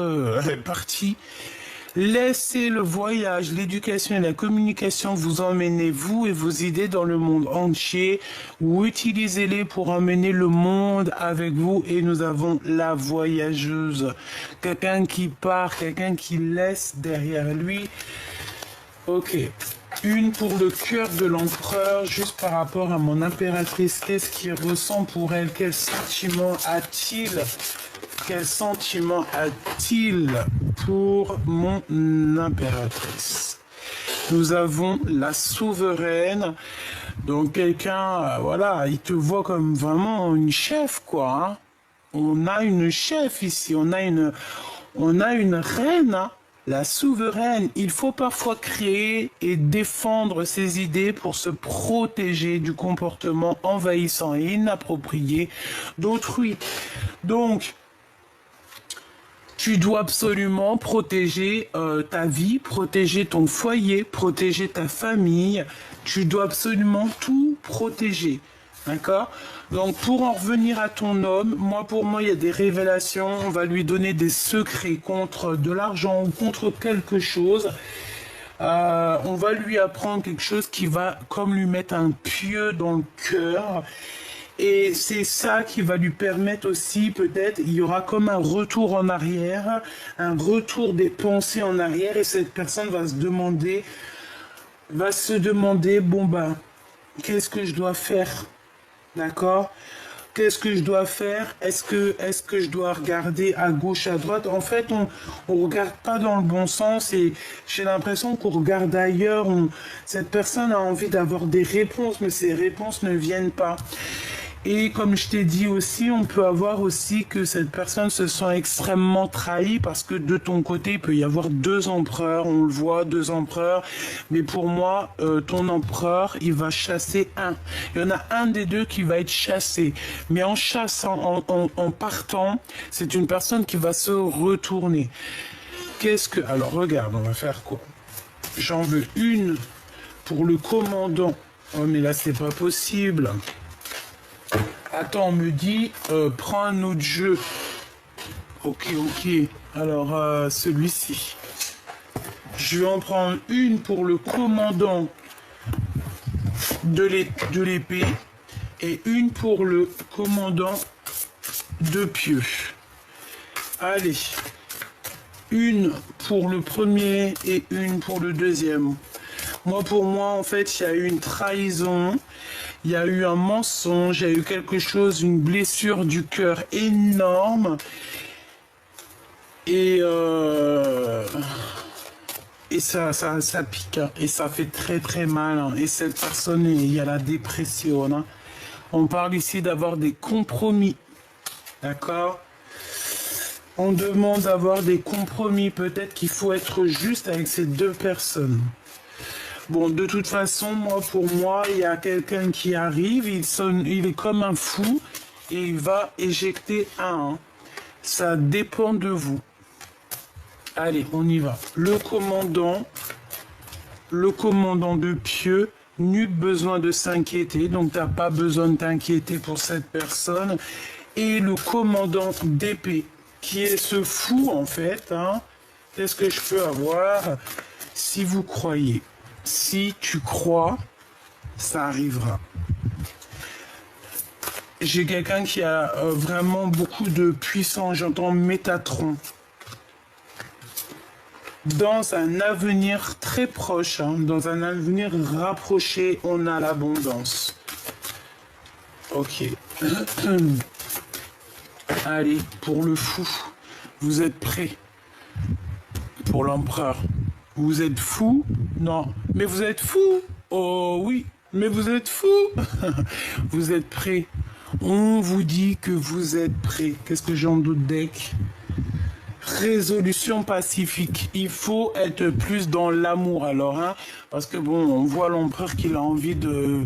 Laissez le voyage, l'éducation et la communication vous emmener, vous et vos idées, dans le monde entier, ou utilisez-les pour emmener le monde avec vous. Et nous avons la voyageuse, quelqu'un qui part, quelqu'un qui laisse derrière lui. Ok. Une pour le cœur de l'empereur, juste par rapport à mon impératrice. Qu'est-ce qu'il ressent pour elle? Quel sentiment a-t-il? Quel sentiment a-t-il pour mon impératrice? Nous avons la souveraine. Donc quelqu'un, voilà, il te voit comme vraiment une chef, quoi. Hein. On a une chef ici, on a une reine. Hein. la souveraine. Il faut parfois créer et défendre ses idées pour se protéger du comportement envahissant et inapproprié d'autrui. Donc, tu dois absolument protéger ta vie, protéger ton foyer, protéger ta famille. Tu dois absolument tout protéger. D'accord? Donc, pour en revenir à ton homme, pour moi, il y a des révélations. On va lui donner des secrets contre de l'argent ou contre quelque chose. On va lui apprendre quelque chose qui va comme lui mettre un pieu dans le cœur. Et c'est ça qui va lui permettre aussi, peut-être, il y aura comme un retour en arrière, un retour des pensées en arrière, et cette personne va se demander, bon ben, qu'est-ce que je dois faire? D'accord? Qu'est-ce que je dois faire? Est-ce que je dois regarder à gauche, à droite? En fait, on regarde pas dans le bon sens et j'ai l'impression qu'on regarde ailleurs. Cette personne a envie d'avoir des réponses, mais ces réponses ne viennent pas. Et comme je t'ai dit aussi, on peut avoir aussi que cette personne se sent extrêmement trahie parce que de ton côté, il peut y avoir deux empereurs, on le voit, deux empereurs. Mais pour moi, ton empereur, il va chasser un. Il y en a un des deux qui va être chassé. Mais en chassant, en partant, c'est une personne qui va se retourner. Alors regarde, on va faire quoi? J'en veux une pour le commandant. Oh mais là, c'est pas possible. Attends, on me dit, prends un autre jeu. Ok. Alors, celui-ci. Je vais en prendre une pour le commandant de l'épée et une pour le commandant de pieux. Allez. Une pour le premier et une pour le deuxième. Pour moi, en fait, il y a eu une trahison. Il y a eu un mensonge, il y a eu quelque chose, une blessure du cœur énorme. Et ça pique, hein. Et ça fait très très mal. Hein. Et cette personne, il y a la dépression. Hein. On parle ici d'avoir des compromis. D'accord? On demande d'avoir des compromis. Peut-être qu'il faut être juste avec ces deux personnes. Bon, de toute façon, pour moi, il y a quelqu'un qui arrive, il est comme un fou et il va éjecter un. Ça dépend de vous. Allez, on y va. Le commandant de pieux, nul besoin de s'inquiéter, donc tu n'as pas besoin de t'inquiéter pour cette personne. Et le commandant d'épée, qui est ce fou en fait. Hein. Qu'est-ce que je peux avoir? Si vous croyez. Si tu crois, ça arrivera. J'ai quelqu'un qui a vraiment beaucoup de puissance, j'entends Métatron. Dans un avenir très proche, hein, dans un avenir rapproché, on a l'abondance. Ok. Allez, pour le fou, vous êtes prêts? Pour l'empereur. Vous êtes fou? Non. Mais vous êtes fou? Oh oui, mais vous êtes fou. Vous êtes prêts. On vous dit que vous êtes prêts. Qu'est-ce que j'ai en d'autres decks? Résolution pacifique. Il faut être plus dans l'amour alors, hein, parce que bon, on voit l'empereur qu'il a envie de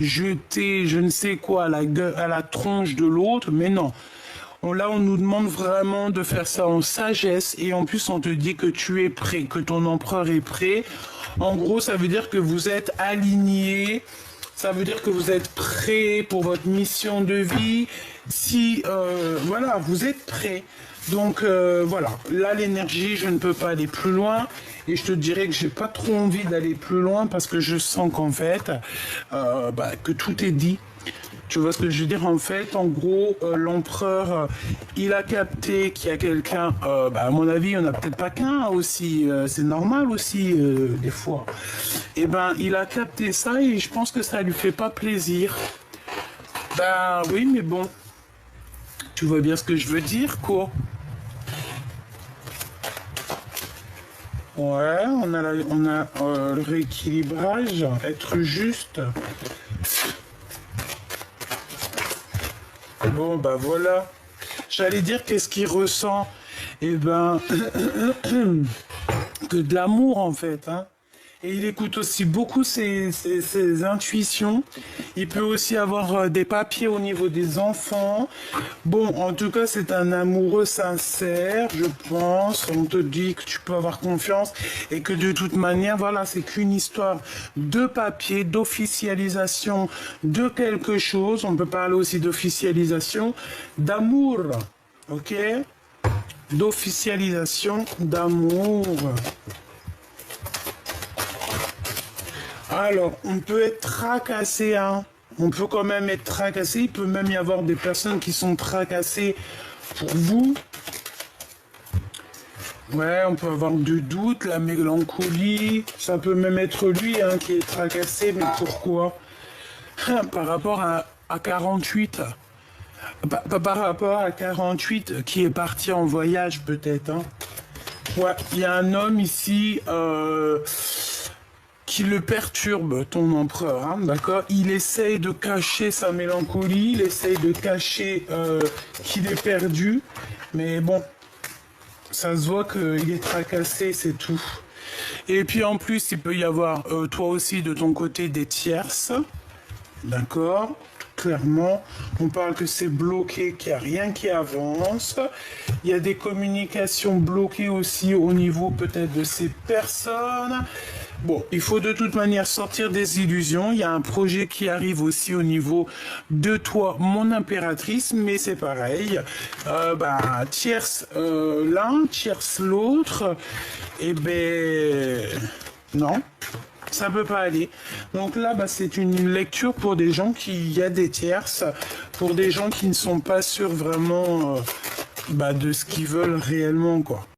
jeter je ne sais quoi à la tronche de l'autre, mais non. Là, on nous demande vraiment de faire ça en sagesse et en plus, on te dit que tu es prêt, que ton empereur est prêt. En gros, ça veut dire que vous êtes aligné, ça veut dire que vous êtes prêt pour votre mission de vie. Si, voilà, vous êtes prêt. Donc, voilà, là, l'énergie, je ne peux pas aller plus loin. Et je te dirais que j'ai pas trop envie d'aller plus loin parce que je sens qu'en fait, que tout est dit. Tu vois ce que je veux dire? En fait, en gros, l'empereur, il a capté qu'il y a quelqu'un, à mon avis, il n'y en a peut-être pas qu'un aussi, c'est normal aussi, des fois. Et il a capté ça et je pense que ça lui fait pas plaisir. Oui, mais bon, tu vois bien ce que je veux dire, quoi. Ouais, on a le rééquilibrage, être juste. Bon, voilà. J'allais dire qu'est-ce qu'il ressent. que de l'amour en fait, hein. Et il écoute aussi beaucoup ses intuitions. Il peut aussi avoir des papiers au niveau des enfants. Bon, en tout cas, c'est un amoureux sincère, je pense. On te dit que tu peux avoir confiance et que de toute manière, voilà, c'est qu'une histoire de papier, d'officialisation de quelque chose. On peut parler aussi d'officialisation d'amour, ok? D'officialisation d'amour. Alors, on peut être tracassé, hein. On peut quand même être tracassé. Il peut même y avoir des personnes qui sont tracassées pour vous. Ouais, on peut avoir du doute, la mélancolie. Ça peut même être lui hein, qui est tracassé, mais pourquoi? Par rapport à 48. Par rapport à 48 qui est parti en voyage peut-être. Hein. Ouais, il y a un homme ici... qui le perturbe, ton empereur, hein, d'accord? Il essaye de cacher sa mélancolie, il essaye de cacher qu'il est perdu, mais bon, ça se voit qu'il est tracassé, c'est tout. Et puis en plus, il peut y avoir toi aussi de ton côté des tierces, d'accord? Clairement, on parle que c'est bloqué, qu'il n'y a rien qui avance. Il y a des communications bloquées aussi au niveau peut-être de ces personnes. Bon, il faut de toute manière sortir des illusions. Il y a un projet qui arrive aussi au niveau de toi, mon impératrice, mais c'est pareil. Tierce l'un, tierce l'autre. Eh ben, non. Ça peut pas aller. Donc là, c'est une lecture pour des gens qui y a des tierces, pour des gens qui ne sont pas sûrs vraiment de ce qu'ils veulent réellement, quoi.